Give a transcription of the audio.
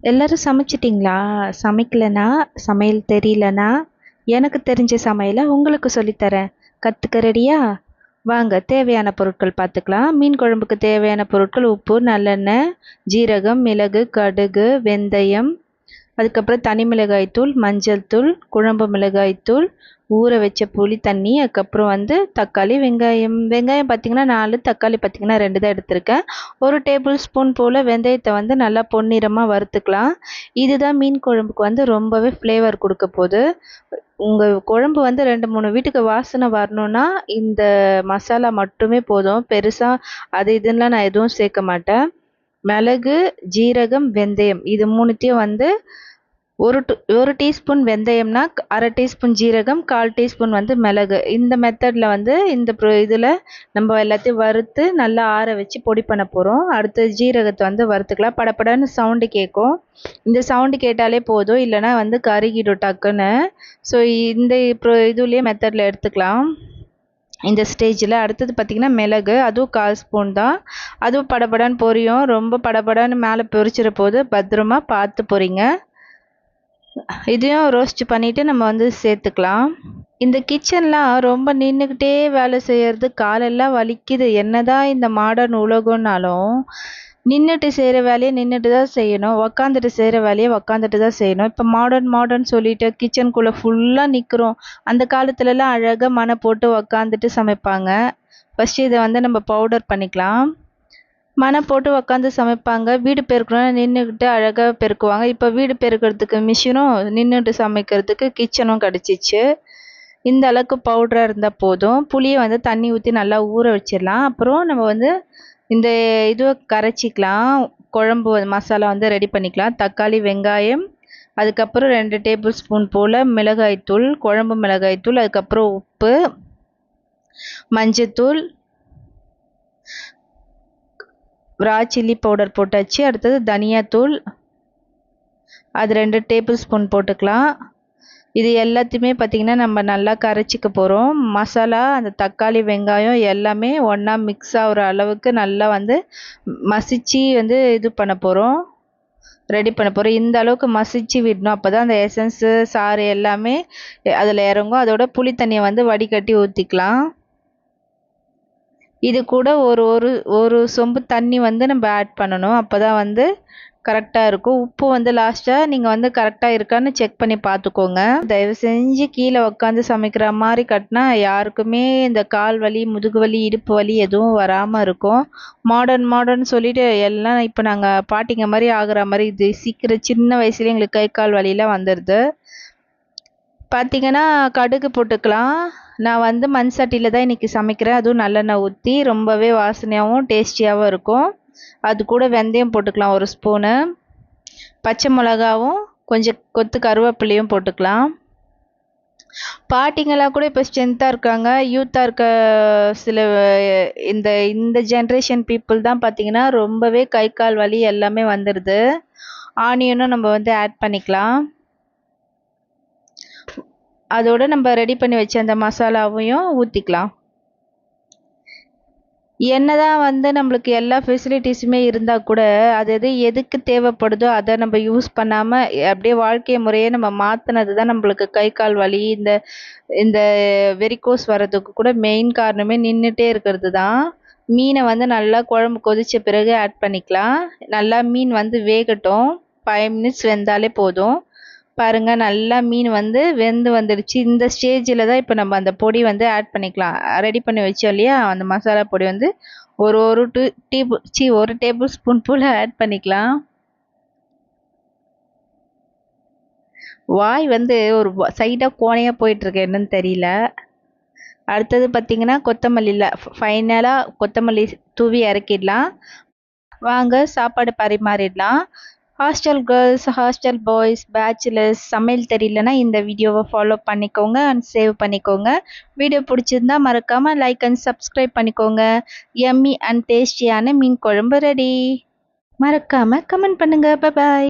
எல்லாரும் சமைச்சிட்டிங்களா? சமைக்கலனா, சமையல் தெரியலனா, எனக்கு தெரிஞ்ச சமையலை உங்களுக்கு சொல்லித்தரேன். கத்துக்க ரெடியா? வாங்க தேவையான பொருட்கள் பார்த்துக்கலாம். மீன் குழம்புக்கு தேவையான பொருட்கள் உப்பு, நல்லெண்ணெய், ஜீரகம், மிளகு, கடுகு, வெந்தயம், அதுக்கப்புறம் தனி மிளகாய் தூள், மஞ்சள் தூள், குழம்பு மிளகாய் தூள், ஊற வச்ச புளி தண்ணி, அதுக்கப்புறம் தக்காளி, வெங்காயம். வெங்காயம் பார்த்தீங்கன்னா 4, தக்காளி பார்த்தீங்கன்னா 2 தான் எடுத்திருக்கேன். 1 டேபிள் ஸ்பூன் போல் வெந்தயத்தை நல்லா பொன்னிறமாக வறுத்துக்கலாம். இதுதான் மீன் குழம்புக்கு ரொம்பவே ஃப்ளேவர் கொடுக்க போகுது. உங்கள் குழம்பு 2, 3 வீட்டுக்கு வாசனை வரணும்னா இந்த மசாலா மட்டுமே போதும். பெருசாக அது இதுன்னெலாம் நான் எதுவும் சேர்க்க மாட்டேன். மிளகு, ஜீரகம், வெந்தயம் இது மூணுத்தையும் ஒரு டீஸ்பூன் வெந்தயம்னா அரை டீஸ்பூன் ஜீரகம், 1/4 டீஸ்பூன் மிளகு. இந்த மெத்தடில் இந்த இதில் நம்ம எல்லாத்தையும் வறுத்து நல்லா ஆற வச்சு பொடி பண்ண போகிறோம். அடுத்து ஜீரகத்தை வறுத்துக்கலாம். படப்படன்னு சவுண்டு கேட்கும். இந்த சவுண்டு கேட்டாலே போதும், இல்லைன்னா கருகிடும் டக்குன்னு. ஸோ இந்த இதுலேயே மெத்தடில் எடுத்துக்கலாம். இந்த ஸ்டேஜில் அடுத்தது பார்த்திங்கன்னா மிளகு, அதுவும் 1/4 ஸ்பூன் தான். அதுவும் படபடன்னு பொரியும். ரொம்ப படபடன்னு மேலே பொரிச்சிட போது, பத்திரமா பார்த்து பொரிங்க. இதையும் ரோஸ்ட் பண்ணிவிட்டு நம்ம சேர்த்துக்கலாம். இந்த கிச்சன்லாம் ரொம்ப நின்றுக்கிட்டே வேலை செய்கிறது காலெல்லாம் வலிக்குது. என்னதான் இந்த மாடர்ன் உலகம்னாலும் நின்றுட்டு செய்கிற வேலையை நின்றுட்டு தான் செய்யணும், உக்காந்துட்டு செய்கிற வேலையை உக்காந்துட்டு தான் செய்யணும். இப்போ மாடர்ன் சொல்லிட்டு கிச்சனுக்குள்ளே ஃபுல்லாக நிற்கிறோம். அந்த காலத்துலலாம் அழகாக மணை போட்டு உக்காந்துட்டு சமைப்பாங்க. ஃபஸ்ட்டு இதை நம்ம பவுடர் பண்ணிக்கலாம். மணை போட்டு உக்காந்து சமைப்பாங்க. வீடு பெருக்கணும்னா நின்றுக்கிட்டு அழகாக பெருக்குவாங்க. இப்போ வீடு பெருக்கிறதுக்கு மிஷினும் நின்றுட்டு சமைக்கிறதுக்கு கிச்சனும் கிடச்சிச்சு. இந்த அளவுக்கு பவுடராக இருந்தால் போதும். புளியை தண்ணி ஊற்றி நல்லா ஊற வச்சிடலாம். அப்புறம் நம்ம இந்த இதுவை கரைச்சிக்கலாம். குழம்பு மசாலா ரெடி பண்ணிக்கலாம். தக்காளி, வெங்காயம், அதுக்கப்புறம் 2 டேபிள் ஸ்பூன் போல் மிளகாய்த்தூள், குழம்பு மிளகாய்த்தூள், அதுக்கப்புறம் உப்பு, மஞ்சத்தூள், ரா சில்லி பவுடர் போட்டாச்சு. அடுத்தது தனியாத்தூள், அது 2 டேபிள் ஸ்பூன் போட்டுக்கலாம். இது எல்லாத்தையுமே பார்த்திங்கன்னா நம்ம நல்லா கரைச்சிக்க போகிறோம். மசாலா, அந்த தக்காளி, வெங்காயம் எல்லாமே ஒன்றா மிக்ஸ் ஆகிற அளவுக்கு நல்லா மசிச்சு இது பண்ண போகிறோம், ரெடி பண்ண போகிறோம். இந்த அளவுக்கு மசிச்சு விடணும். அப்போ தான் அந்த எசன்ஸு, சாறு எல்லாமே அதில் இறங்கும். அதோட புளி தண்ணியை வடிகட்டி ஊற்றிக்கலாம். இது கூட ஒரு ஒரு ஒரு சொம்பு தண்ணி நம்ம ஆட் பண்ணணும். அப்போ தான் கரெக்டாக இருக்கும். உப்பு லாஸ்ட்டாக நீங்கள் கரெக்டாக இருக்கான்னு செக் பண்ணி பார்த்துக்கோங்க. தயவு செஞ்சு கீழே உட்காந்து சமைக்கிற மாதிரி கட்டினா யாருக்குமே இந்த கால் வலி, முதுகு வலி, இடுப்பு வலி எதுவும் வராமல் இருக்கும். மாடர்ன் சொல்லிட்டு எல்லாம் இப்போ நாங்கள் பாட்டிங்க மாதிரி ஆகுற மாதிரி இது சீக்கிரம் சின்ன வயசுலேயே எங்களுக்கு கை கால் வலியெலாம் வந்துடுது. பார்த்திங்கன்னா கடுகு போட்டுக்கலாம். நான் மண் சட்டியில் தான் இன்றைக்கி சமைக்கிறேன். அதுவும் நல்லெண்ணெய் ஊற்றி ரொம்பவே வாசனையாகவும் டேஸ்டியாகவும் இருக்கும். அது கூட வெந்தயம் போட்டுக்கலாம் 1 ஸ்பூனு. பச்சை மிளகாவும் கொஞ்சம் கொத்து கருவேப்பிலையும் போட்டுக்கலாம். பாட்டிங்களாம் கூட இப்போ ஸ்ட்ரென்த்தாக இருக்காங்க. யூத்தாக இருக்க சில இந்த இந்த ஜென்ரேஷன் பீப்புள் தான் பார்த்திங்கன்னா ரொம்பவே கை கால் வலி எல்லாமே வந்துடுது. ஆனியனும் நம்ம ஆட் பண்ணிக்கலாம். அதோடு நம்ம ரெடி பண்ணி வச்ச அந்த மசாலாவையும் ஊற்றிக்கலாம். என்னதான் நம்மளுக்கு எல்லா ஃபெசிலிட்டிஸுமே இருந்தால் கூட அது எதுக்கு தேவைப்படுதோ அதை நம்ம யூஸ் பண்ணாமல் அப்படியே வாழ்க்கை முறையே நம்ம மாற்றினது தான் நம்மளுக்கு கை கால் வலி, இந்த இந்த வெரிகோஸ் வர்றதுக்கு கூட மெயின் காரணமே நின்றுட்டே இருக்கிறது தான். மீனை நல்லா குழம்பு கொதித்த பிறகு ஆட் பண்ணிக்கலாம். நல்லா மீன் வேகட்டும். 5 மினிட்ஸ் வெந்தாலே போதும். பாருங்கள், நல்லா மீன் வெந்து வந்துடுச்சு. இந்த ஸ்டேஜில் தான் இப்போ நம்ம அந்த பொடி ஆட் பண்ணிக்கலாம். ரெடி பண்ணி வச்சோம் இல்லையா, அந்த மசாலா பொடி ஒரு டேபிள் ஸ்பூன் போல் ஆட் பண்ணிக்கலாம். வாய் ஒரு சைடாக கோணையாக போயிட்டுருக்கு, என்னன்னு தெரியல. அடுத்தது பார்த்திங்கன்னா கொத்தமல்லியில் ஃபைனலாக கொத்தமல்லி தூவி இறக்கிடலாம். வாங்க சாப்பாடு பரிமாறிடலாம். Hostel girls, hostel boys, bachelors, சமையல் தெரியலனா இந்த வீடியோவை ஃபாலோ பண்ணிக்கோங்க அண்ட் சேவ் பண்ணிக்கோங்க. வீடியோ பிடிச்சிருந்தா மறக்காமல் லைக் அண்ட் சப்ஸ்கிரைப் பண்ணிக்கோங்க. யம்மி அண்ட் டேஸ்டியான மீன் குழம்பு ரெடி. மறக்காமல் கமெண்ட் பண்ணுங்கள். பாய்.